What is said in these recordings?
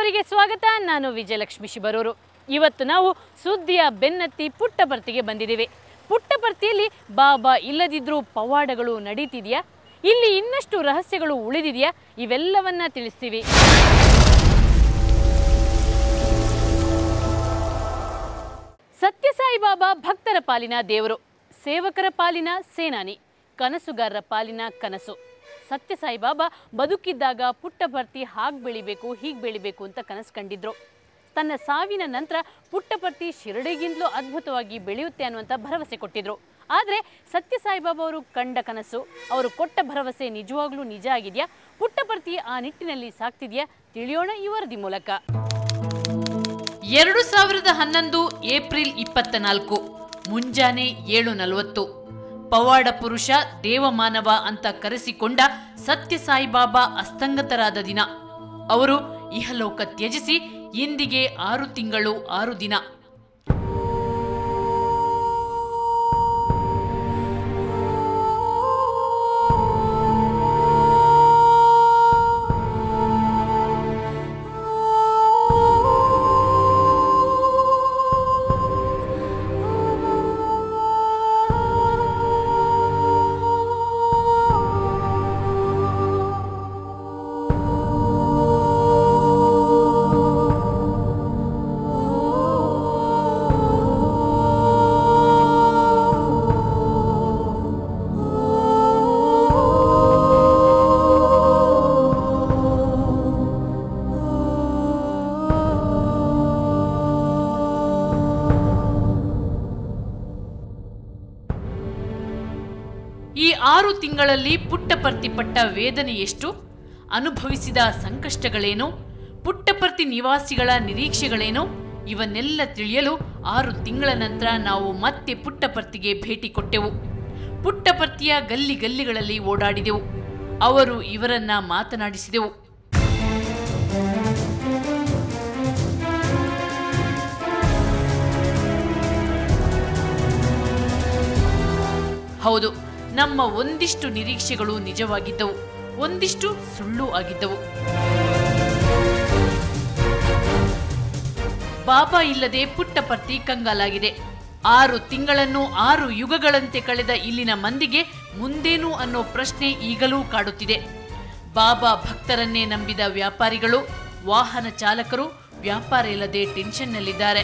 ಅವರಿಗೆ ಸ್ವಾಗತ. ನಾನು ವಿಜಯಲಕ್ಷ್ಮಿ ಶಿಬರೂರು. ಇವತ್ತು ನಾವು ಸುದ್ದಿಯ ಬೆನ್ನತ್ತಿ ಪುಟ್ಟಪರ್ತಿಗೆ ಬಂದಿದ್ದೇವೆ. ಪುಟ್ಟಪರ್ತಿಯಲ್ಲಿ ಬಾಬಾ ಇಲ್ಲದಿದ್ರೂ ಪವಾಡಗಳು ನಡೀತಿದೆಯಾ? ಇಲ್ಲಿ ಇನ್ನಷ್ಟು ರಹಸ್ಯಗಳು ಉಳಿದಿದೆಯಾ? ಇವೆಲ್ಲವನ್ನ ತಿಳಿಸ್ತೀವಿ. ಸತ್ಯಸಾಯಿ ಬಾಬಾ ಭಕ್ತರ ಪಾಲಿನ ದೇವರು, ಸೇವಕರ ಪಾಲಿನ ಸೇನಾನಿ, ಕನಸುಗಾರರ ಪಾಲಿನ ಕನಸು. ಸತ್ಯಸಾಯಿ ಬಾಬಾ ಬದುಕಿದ್ದಾಗ ಪುಟ್ಟಪರ್ತಿ ಹಾಗೆ ಬೆಳಿಬೇಕು ಹೀಗೆ ಬೆಳಿಬೇಕು ಅಂತ ಕನಸು ಕಂಡಿದ್ರು. ತನ್ನ ಸಾವಿನ ನಂತರ ಪುಟ್ಟಪರ್ತಿ ಶಿರಡಿಗಿಂತಲೂ ಅದ್ಭುತವಾಗಿ ಬೆಳೆಯುತ್ತೆ ಅನ್ನುವಂಥ ಭರವಸೆ ಕೊಟ್ಟಿದ್ರು. ಆದರೆ ಸತ್ಯಸಾಯಿ ಬಾಬಾ ಅವರು ಕಂಡ ಕನಸು, ಅವರು ಕೊಟ್ಟ ಭರವಸೆ ನಿಜವಾಗ್ಲೂ ನಿಜ ಆಗಿದೆಯಾ? ಪುಟ್ಟಪರ್ತಿ ಆ ನಿಟ್ಟಿನಲ್ಲಿ ಸಾಕ್ತಿದೆಯಾ? ತಿಳಿಯೋಣ ಈ ವರದಿ ಮೂಲಕ. 2011 ಏಪ್ರಿಲ್ 24 ಮುಂಜಾನೆ 7:40 ಪವಾಡ ಪುರುಷ ದೇವಮಾನವ ಅಂತ ಕರೆಸಿಕೊಂಡ ಸತ್ಯಸಾಯಿ ಬಾಬಾ ಅಸ್ತಂಗತರಾದ ದಿನ. ಅವರು ಇಹಲೋಕ ತ್ಯಜಿಸಿ ಇಂದಿಗೆ 6 ತಿಂಗಳು 6 ದಿನ. ಈ 6 ತಿಂಗಳಲ್ಲಿ ಪುಟ್ಟಪರ್ತಿ ಪಟ್ಟ ವೇದನೆ ಎಷ್ಟು? ಅನುಭವಿಸಿದ ಸಂಕಷ್ಟಗಳೇನು? ಪುಟ್ಟಪರ್ತಿ ನಿವಾಸಿಗಳ ನಿರೀಕ್ಷೆಗಳೇನು? ಇವನ್ನೆಲ್ಲ ತಿಳಿಯಲು 6 ತಿಂಗಳ ನಂತರ ನಾವು ಮತ್ತೆ ಪುಟ್ಟಪರ್ತಿಗೆ ಭೇಟಿ ಕೊಟ್ಟೆವು. ಪುಟ್ಟಪರ್ತಿಯ ಗಲ್ಲಿ ಗಲ್ಲಿಗಳಲ್ಲಿ ಓಡಾಡಿದೆವು. ಅವರು ಇವರನ್ನ ಮಾತನಾಡಿಸಿದೆವು. ಹೌದು, ನಮ್ಮ ಒಂದಿಷ್ಟು ನಿರೀಕ್ಷೆಗಳು ನಿಜವಾಗಿದ್ದವು, ಒಂದಿಷ್ಟು ಸುಳ್ಳು ಆಗಿದ್ದವು. ಬಾಬಾ ಇಲ್ಲದೆ ಪುಟ್ಟಪರ್ತಿ ಕಂಗಾಲಾಗಿದೆ. 6 ತಿಂಗಳನ್ನು 6 ಯುಗಗಳಂತೆ ಕಳೆದ ಇಲ್ಲಿನ ಮಂದಿಗೆ ಮುಂದೇನು ಅನ್ನೋ ಪ್ರಶ್ನೆ ಈಗಲೂ ಕಾಡುತ್ತಿದೆ. ಬಾಬಾ ಭಕ್ತರನ್ನೇ ನಂಬಿದ ವ್ಯಾಪಾರಿಗಳು, ವಾಹನ ಚಾಲಕರು ವ್ಯಾಪಾರ ಇಲ್ಲದೆ ಟೆನ್ಷನ್ನಲ್ಲಿದ್ದಾರೆ.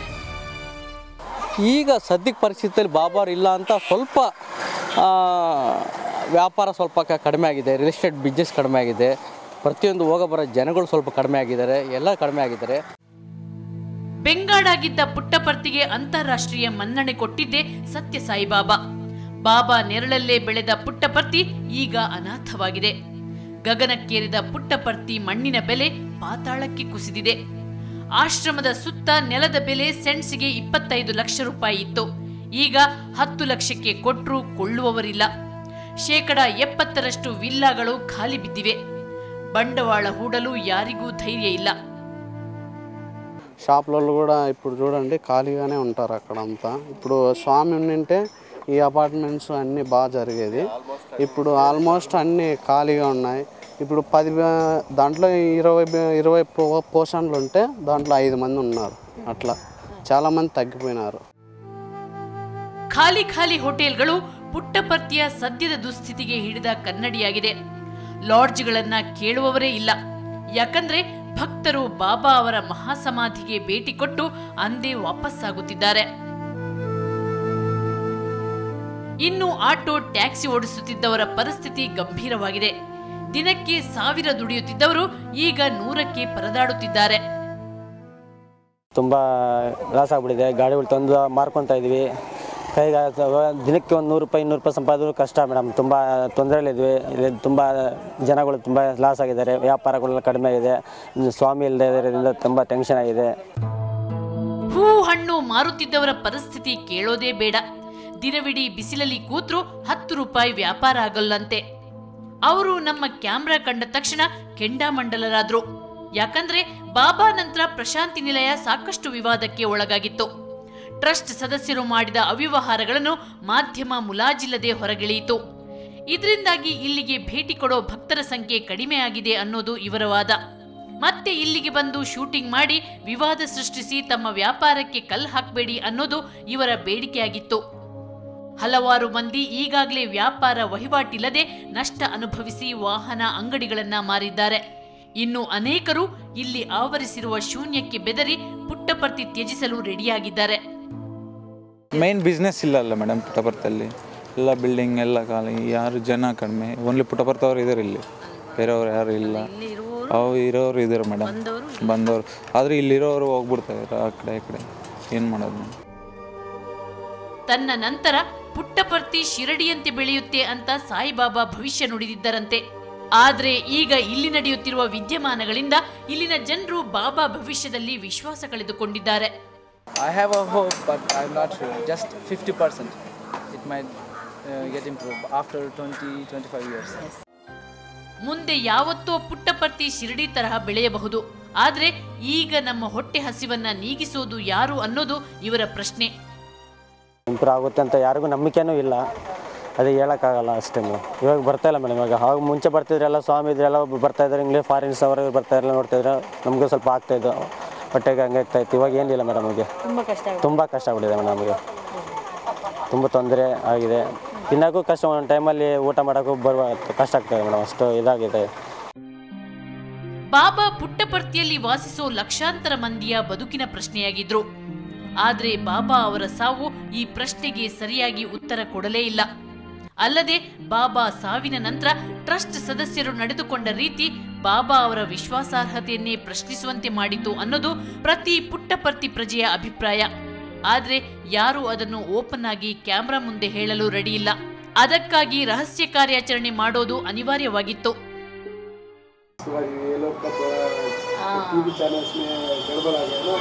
ಈಗ ಸದ್ಯಕ್ಕೆ ಪರಿಸ್ಥಿತಿಯಲ್ಲಿ ಬಾಬಾ ಇಲ್ಲ ಅಂತ ಸ್ವಲ್ಪ ವ್ಯಾಪಾರ ಸ್ವಲ್ಪ ಕಡಿಮೆ ಆಗಿದೆ, ರಿಯಲ್ ಎಸ್ಟೇಟ್ ಬಿಸ್ನೆಸ್ ಕಡಿಮೆ ಆಗಿದೆ, ಪ್ರತಿಯೊಂದು ಹೋಗಬರೋ ಜನಗಳು ಸ್ವಲ್ಪ ಕಡಿಮೆ ಆಗಿದ್ದಾರೆ, ಎಲ್ಲ ಕಡಿಮೆ ಆಗಿದ್ದಾರೆ. ಬೆಂಗಾಡಾಗಿದ್ದ ಪುಟ್ಟಪರ್ತಿಗೆ ಅಂತಾರಾಷ್ಟ್ರೀಯ ಮನ್ನಣೆ ಕೊಟ್ಟಿದ್ದೇ ಸತ್ಯಸಾಯಿ ಬಾಬಾ. ಬಾಬಾ ನೆರಳಲ್ಲೇ ಬೆಳೆದ ಪುಟ್ಟಪರ್ತಿ ಈಗ ಅನಾಥವಾಗಿದೆ. ಗಗನಕ್ಕೇರಿದ ಪುಟ್ಟಪರ್ತಿ ಮಣ್ಣಿನ ಬೆಲೆ ಪಾತಾಳಕ್ಕೆ ಕುಸಿದಿದೆ. ಆಶ್ರಮದ ಸುತ್ತ ನೆಲದ ಬೆಲೆ ಸೆಂಟ್ಸಿಗೆ 25 ಲಕ್ಷ ರೂಪಾಯಿ ಇತ್ತು. ಈಗ 10 ಲಕ್ಷಕ್ಕೆ ಕೊಟ್ಟರೂ ಕೊಳ್ಳುವವರಿಲ್ಲ. 70% ವಿಲ್ಲಾಗಳು ಖಾಲಿ ಬಿದ್ದಿವೆ. ಬಂಡವಾಳ ಹೂಡಲು యారిಗೂ ధైర్య ಇಲ್ಲ. షాపులలో కూడా ఇప్పుడు చూడండి ఖాళీగానే ఉంటారు అక్కడంతా. ఇప్పుడు స్వామి ఉండింటే ఈ అపార్ట్మెంట్స్ అన్నీ బాగా జరిగేది. ఇప్పుడు ఆల్మోస్ట్ అన్నీ ఖాళీగా ఉన్నాయి. ఇప్పుడు 10 దాంట్లో 20 పోర్షన్లు ఉంటే దాంట్లో 5 మంది ఉన్నారు. అట్లా చాలా మంది తగ్గిపోయినారు. ಖಾಲಿ ಖಾಲಿ ಹೋಟೆಲ್ಗಳು ಪುಟ್ಟಪರ್ತಿಯ ಸದ್ಯದ ದುಸ್ಥಿತಿಗೆ ಹಿಡಿದ ಕನ್ನಡಿಯಾಗಿದೆ. ಲಾಡ್ಜ್ಗಳನ್ನ ಕೇಳುವವರೇ ಇಲ್ಲ. ಯಾಕಂದ್ರೆ ಭಕ್ತರು ಬಾಬಾ ಅವರ ಮಹಾಸಮಾಧಿಗೆ ಭೇಟಿ ಕೊಟ್ಟು ಅಂದೇ ವಾಪಸ್ಸಾಗುತ್ತಿದ್ದಾರೆ. ಇನ್ನು ಆಟೋ ಟ್ಯಾಕ್ಸಿ ಓಡಿಸುತ್ತಿದ್ದವರ ಪರಿಸ್ಥಿತಿ ಗಂಭೀರವಾಗಿದೆ. ದಿನಕ್ಕೆ 1000 ದುಡಿಯುತ್ತಿದ್ದವರು ಈಗ 100ಕ್ಕೆ ಪರದಾಡುತ್ತಿದ್ದಾರೆ. ತುಂಬಾ ಲಾಸ್ ಆಗ್ಬಿಟ್ಟಿದೆ. ಗಾಡಿಗಳು ತಂದು ಮಾರ್ಕೊತಾ ಇದೀವಿ. ಕೈಗೆ ದಿನಕ್ಕೆ 100 ರೂಪಾಯಿ 200 ರೂಪಾಯಿ ಸಂಪಾದಿಸೋದು ಕಷ್ಟ ಮೇಡಮ್. ತುಂಬ ತೊಂದರೆಯಲ್ಲಿದ್ವಿ. ಇಲ್ಲಿ ತುಂಬ ಜನಗಳು ತುಂಬ ಲಾಸ್ ಆಗಿದ್ದಾರೆ. ವ್ಯಾಪಾರಗಳೆಲ್ಲ ಕಡಿಮೆ ಆಗಿದೆ. ಸ್ವಾಮಿ ಇಲ್ಲದೆ ಇರೋದ್ರಿಂದ ತುಂಬ ಟೆನ್ಷನ್ ಆಗಿದೆ. ಹೂ ಹಣ್ಣು ಮಾರುತ್ತಿದ್ದವರ ಪರಿಸ್ಥಿತಿ ಕೇಳೋದೇ ಬೇಡ. ದಿನವಿಡೀ ಬಿಸಿಲಲ್ಲಿ ಕೂತ್ರು 10 ರೂಪಾಯಿ ವ್ಯಾಪಾರ ಆಗಲ್ಲಂತೆ. ಅವರು ನಮ್ಮ ಕ್ಯಾಮ್ರಾ ಕಂಡ ತಕ್ಷಣ ಕೆಂಡಾಮಂಡಲರಾದ್ರು. ಯಾಕಂದ್ರೆ ಬಾಬಾ ನಂತರ ಪ್ರಶಾಂತಿ ನಿಲಯ ಸಾಕಷ್ಟು ವಿವಾದಕ್ಕೆ ಒಳಗಾಗಿತ್ತು. ಟ್ರಸ್ಟ್ ಸದಸ್ಯರು ಮಾಡಿದ ಅವ್ಯವಹಾರಗಳನ್ನು ಮಾಧ್ಯಮ ಮುಲಾಜಿಲ್ಲದೆ ಹೊರಗಿಳಿಯಿತು. ಇದರಿಂದಾಗಿ ಇಲ್ಲಿಗೆ ಭೇಟಿ ಕೊಡೋ ಭಕ್ತರ ಸಂಖ್ಯೆ ಕಡಿಮೆಯಾಗಿದೆ ಅನ್ನೋದು ಇವರ ವಾದ. ಮತ್ತೆ ಇಲ್ಲಿಗೆ ಬಂದು ಶೂಟಿಂಗ್ ಮಾಡಿ ವಿವಾದ ಸೃಷ್ಟಿಸಿ ತಮ್ಮ ವ್ಯಾಪಾರಕ್ಕೆ ಕಲ್ಲು ಹಾಕಬೇಡಿ ಅನ್ನೋದು ಇವರ ಬೇಡಿಕೆಯಾಗಿತ್ತು. ಹಲವಾರು ಮಂದಿ ಈಗಾಗಲೇ ವ್ಯಾಪಾರ ವಹಿವಾಟಿಲ್ಲದೆ ನಷ್ಟ ಅನುಭವಿಸಿ ವಾಹನ ಅಂಗಡಿಗಳನ್ನ ಮಾರಿದ್ದಾರೆ. ಇನ್ನು ಅನೇಕರು ಇಲ್ಲಿ ಆವರಿಸಿರುವ ಶೂನ್ಯಕ್ಕೆ ಬೆದರಿ ಪುಟ್ಟಪರ್ತಿ ತ್ಯಜಿಸಲು ರೆಡಿಯಾಗಿದ್ದಾರೆ. ಮೈನ್ ಬಿಸ್ನೆಸ್ ಇಲ್ಲ ಅಲ್ಲ ಮೇಡಮ್, ಪುಟ್ಟಪರ್ತಲ್ಲಿ ಎಲ್ಲ ಬಿಲ್ಡಿಂಗ್ ಎಲ್ಲ ಖಾಲಿ, ಯಾರು ಜನ ಕಡಿಮೆ. ಓನ್ಲಿ ಪುಟ್ಟಪರ್ತವ್ರು ಇದ್ದಾರೆ ಇಲ್ಲಿ, ಬೇರೆಯವ್ರು ಯಾರು ಇಲ್ಲ. ಅವು ಇರೋರು ಇದ್ದಾರೆ ಮೇಡಮ್, ಬಂದವರು. ಆದರೆ ಇಲ್ಲಿರೋರು ಹೋಗ್ಬಿಡ್ತಾರೆ ಆ ಕಡೆ ಈ ಕಡೆ, ಏನು ಮಾಡೋದು. ತನ್ನ ನಂತರ ಪುಟ್ಟಪರ್ತಿ ಶಿರಡಿಯಂತೆ ಬೆಳೆಯುತ್ತೆ ಅಂತ ಸಾಯಿಬಾಬಾ ಭವಿಷ್ಯ ನುಡಿದಿದ್ದರಂತೆ. ಆದ್ರೆ ಈಗ ಇಲ್ಲಿ ನಡೆಯುತ್ತಿರುವ ವಿದ್ಯಮಾನಗಳಿಂದ ಇಲ್ಲಿನ ಜನರು ಬಾಬಾ ಭವಿಷ್ಯದಲ್ಲಿ ವಿಶ್ವಾಸ ಕಳೆದುಕೊಂಡಿದ್ದಾರೆ. I have a hope, but I'm not sure. Just 50%. It might get improved after 20-25 years. ಮುಂದೆ ಯಾವತ್ತೋ ಪುಟ್ಟಪರ್ತಿ ಶಿರಡಿ ತರಹ ಬೆಳೆಯಬಹುದು. ಆದ್ರೆ ಈಗ ನಮ್ಮ ಹೊಟ್ಟೆ ಹಸಿವನ್ನ ನೀಗಿಸೋದು ಯಾರು ಅನ್ನೋದು ಇವರ ಪ್ರಶ್ನೆ. ಇಂಪ್ರೂವ್ ಆಗುತ್ತೆ ಅಂತ ಯಾರಿಗೂ ನಂಬಿಕೆನೂ ಇಲ್ಲ, ಅದೇ ಹೇಳೋಕ್ಕಾಗಲ್ಲ ಅಷ್ಟೇ ಮೇಡಮ್. ಇವಾಗ ಬರ್ತಾ ಇಲ್ಲ ಮೇಡಮ್. ಇವಾಗ ಆವಾಗ ಮುಂಚೆ ಬರ್ತಿದ್ರೆಲ್ಲ ಸ್ವಾಮಿ ಇದ್ರೆಲ್ಲ ಬರ್ತಾ ಇದ್ದಾರೆ, ಇಂಗ್ಲೀಷ್ ಫಾರಿನ್ಸ್ ಅವರು ಬರ್ತಾ ಇರಲ್ಲ, ನೋಡ್ತಾಯಿದ್ರೆ ನಮಗೂ ಸ್ವಲ್ಪ ಆಗ್ತಾಯಿದ್ದು, ಹೊಟ್ಟೆಗೆ ಹಂಗೆ ಆಗ್ತಾಯಿತ್ತು. ಇವಾಗ ಏನಿಲ್ಲ ಮೇಡಮ್, ನಮಗೆ ತುಂಬ ಕಷ್ಟ ಆಗ್ಬಿಟ್ಟಿದೆ ಮೇಡಮ್. ನಮಗೆ ತುಂಬ ತೊಂದರೆ ಆಗಿದೆ, ತಿನ್ನೋಕ್ಕೂ ಕಷ್ಟ, ಒಂದು ಟೈಮಲ್ಲಿ ಊಟ ಮಾಡೋಕ್ಕೂ ಬರುವ ಕಷ್ಟ ಆಗ್ತದೆ ಮೇಡಮ್, ಅಷ್ಟು ಇದಾಗಿದೆ. ಬಾಬಾ ಪುಟ್ಟಪರ್ತಿಯಲ್ಲಿ ವಾಸಿಸೋ ಲಕ್ಷಾಂತರ ಮಂದಿಯ ಬದುಕಿನ ಪ್ರಶ್ನೆಯಾಗಿದ್ರು. ಆದ್ರೆ ಬಾಬಾ ಅವರ ಸಾವು ಈ ಪ್ರಶ್ನೆಗೆ ಸರಿಯಾಗಿ ಉತ್ತರ ಕೊಡಲೇ ಇಲ್ಲ. ಅಲ್ಲದೆ ಬಾಬಾ ಸಾವಿನ ನಂತರ ಟ್ರಸ್ಟ್ ಸದಸ್ಯರು ನಡೆದುಕೊಂಡ ರೀತಿ ಬಾಬಾ ಅವರ ವಿಶ್ವಾಸಾರ್ಹತೆಯನ್ನೇ ಪ್ರಶ್ನಿಸುವಂತೆ ಮಾಡಿತು ಅನ್ನೋದು ಪ್ರತಿ ಪುಟ್ಟಪರ್ತಿ ಪ್ರಜೆಯ ಅಭಿಪ್ರಾಯ. ಆದ್ರೆ ಯಾರೂ ಅದನ್ನು ಓಪನ್ ಆಗಿ ಕ್ಯಾಮ್ರಾ ಮುಂದೆ ಹೇಳಲು ರೆಡಿಯಿಲ್ಲ. ಅದಕ್ಕಾಗಿ ರಹಸ್ಯ ಕಾರ್ಯಾಚರಣೆ ಮಾಡೋದು ಅನಿವಾರ್ಯವಾಗಿತ್ತು. टीवी चैनल्स में गड़बड़ आ गया ना,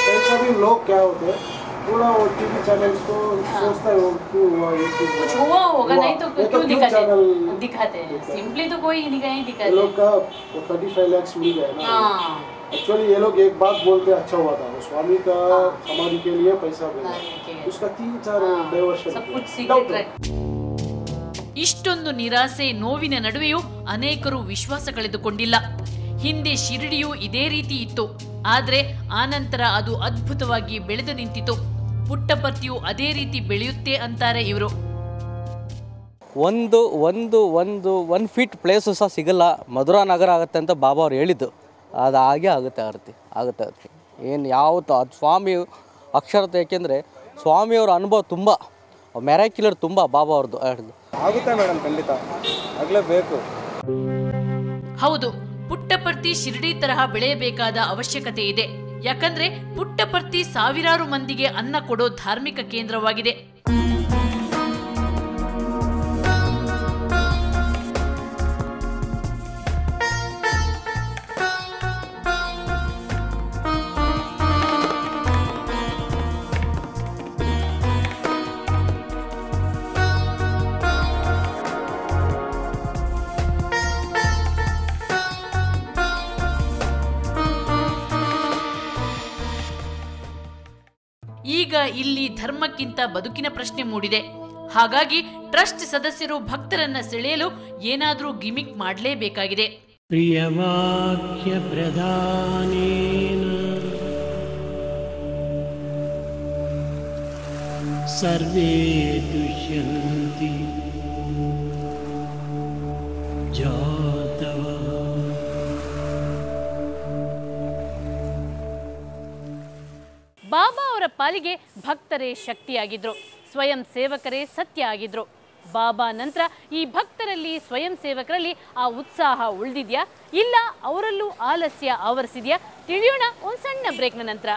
कई सभी लोग क्या होते हैं पूरा वो टीवी चैनल्स को सोचता है वो क्यों हुआ, ये क्यों कुछ हुआ होगा, नहीं तो क्यों दिखाते हैं. सिंपली तो कोई नहीं दिखाते. लोग का 35 लाख मिल गया ना. एक्चुअली ये लोग एक बात बोलते अच्छा हुआ था, वो स्वामी का समाधि के लिए पैसा भेजा, उसका 3-4 डाइवर्शन सब कुछ सीक्रेट है. ಇಷ್ಟೊಂದು ನಿರಾಸೆ ನೋವಿನ ನಡುವೆಯೂ ಅನೇಕರು ವಿಶ್ವಾಸ ಕಳೆದುಕೊಂಡಿಲ್ಲ. ಹಿಂದೆ ಶಿರಡಿಯೂ ಇದೇ ರೀತಿ ಇತ್ತು, ಆದ್ರೆ ಆನಂತರ ಅದು ಅದ್ಭುತವಾಗಿ ಬೆಳೆದು ನಿಂತಿತು. ಪುಟ್ಟಪರ್ತಿಯು ಅದೇ ರೀತಿ ಬೆಳೆಯುತ್ತೆ ಅಂತಾರೆ ಇವರು. ಒಂದು ಫೀಟ್ ಪ್ಲೇಸು ಸಹ ಸಿಗಲ್ಲ, ಮಧುರಾ ನಗರ ಆಗುತ್ತೆ ಅಂತ ಬಾಬಾ ಅವ್ರು ಹೇಳಿದ್ದು. ಅದು ಹಾಗೆ ಆಗುತ್ತೆ. ಏನು ಯಾವತ್ತು ಅದು ಸ್ವಾಮಿ ಅಕ್ಷರತೆ, ಏಕೆಂದರೆ ಸ್ವಾಮಿಯವರ ಅನುಭವ ತುಂಬ ಮೆರಾಕ್ಯುಲರ್, ತುಂಬ ಬಾಬಾ ಅವ್ರದ್ದು ಆಗುತ್ತೆ ಮೇಡಮ್, ಖಂಡಿತ ಆಗಲೇಬೇಕು. ಹೌದು, ಪುಟ್ಟಪರ್ತಿ ಶಿರಡಿ ತರಹ ಬೆಳೆಯಬೇಕಾದ ಅವಶ್ಯಕತೆ ಇದೆ. ಯಾಕಂದ್ರೆ ಪುಟ್ಟಪರ್ತಿ ಸಾವಿರಾರು ಮಂದಿಗೆ ಅನ್ನ ಕೊಡೋ ಧಾರ್ಮಿಕ ಕೇಂದ್ರವಾಗಿದೆ. ಈಗ ಇಲ್ಲಿ ಧರ್ಮಕ್ಕಿಂತ ಬದುಕಿನ ಪ್ರಶ್ನೆ ಮೂಡಿದೆ. ಹಾಗಾಗಿ ಟ್ರಸ್ಟ್ ಸದಸ್ಯರು ಭಕ್ತರನ್ನ ಸೆಳೆಯಲು ಏನಾದರೂ ಗಿಮಿಕ್ ಮಾಡಲೇಬೇಕಾಗಿದೆ. ಪ್ರಿಯವಾಕ್ಯ ಪ್ರಧಾನೇನ ಸರ್ವೇ ದುಷ್ಯಂತಿ ಜಾತವ. ಬಾಬಾ ಅವರ ಪಾಲಿಗೆ ಭಕ್ತರೇ ಶಕ್ತಿಯಾಗಿದ್ರು, ಸ್ವಯಂ ಸೇವಕರೇ ಸತ್ಯ ಆಗಿದ್ರು. ಬಾಬಾ ನಂತರ ಈ ಭಕ್ತರಲ್ಲಿ, ಸ್ವಯಂ ಸೇವಕರಲ್ಲಿ ಆ ಉತ್ಸಾಹ ಉಳಿದಿದ್ಯಾ, ಇಲ್ಲ ಅವರಲ್ಲೂ ಆಲಸ್ಯ ಆವರಿಸಿದ್ಯಾ? ತಿಳಿಯೋಣ ಒಂದು ಸಣ್ಣ ಬ್ರೇಕ್ನ ನಂತರ.